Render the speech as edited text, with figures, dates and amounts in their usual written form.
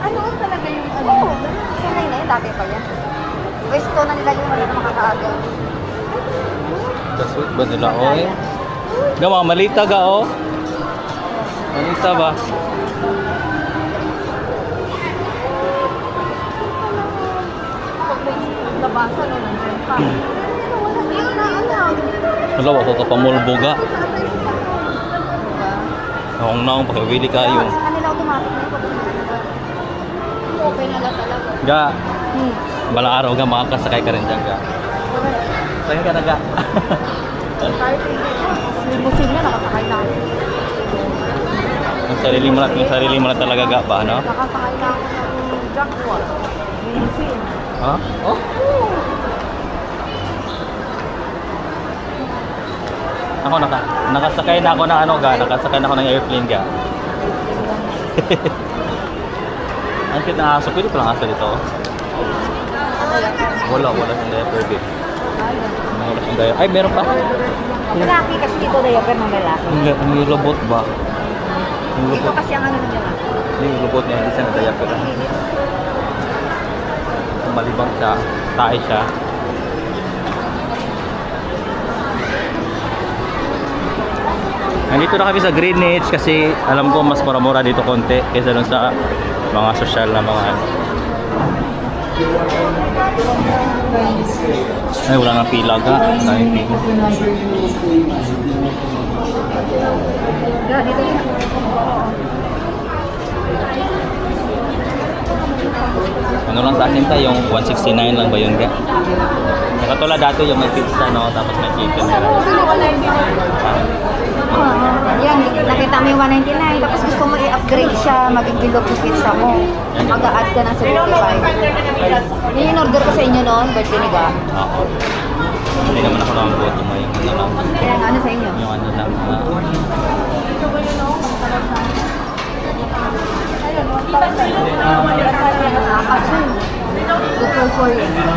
Ano talaga yung ano? Oo, sanay na yun. Dati pa yan. Pwesto na nila yung mga makakaaga. Kasweet ba nila? Oy. Gama, malita ga oh. Malita ba? Pag may labasan o nandiyan pa. Yun na, ano? Nalawa ko kapamulbo ga. Naong naong pagkawili kayo. Sa kanila automatic na yung Okay na lang talaga. Ga, balang araw ga makakasakay ka rin dyan ga. Sakay ka na ga. Kahit limousine na, nakasakay na ako. Yung sarili mo na talaga ga ba, no? Nakasakay na ako ng Jaguar. Limousine. Ha? Oh? Ako nakasakay na ako ng ano ga, nakasakay na ako ng airplane ga. Ang cute na aso, pwede palang aso dito. Wala siyang diaper babe. Wala siyang diaper. Ay, meron pa. Lalaki kasi dito diaper ng lalaki. Yung robot ba? Yung Dito robot. kasi ang ano ng lalaki. Yung robot niya, hindi siya na diaper. Malibang siya, tae siya. Nandito na kami sa Greenwich kasi alam ko mas mura-mura dito konti kaysa dun sa mga social na mga ano. Ay, wala nang pila ka. Wala nang pila. Dito yun. Ano lang sa akin ta, yung 169 lang ba yun ka? Katulad dati yung may pizza no, tapos may chicken na rice. Yan, nakita mo yung 199, tapos gusto mo i-upgrade siya, maging bilog yung pizza mo. Mag-a-add ka ng 75. Yun yung order ko sa inyo noon, birthday ni Ga. Oo. Hindi naman ako nakabuto mo yung ano lang. Kaya ano sa inyo? Yung ano lang. Good for you.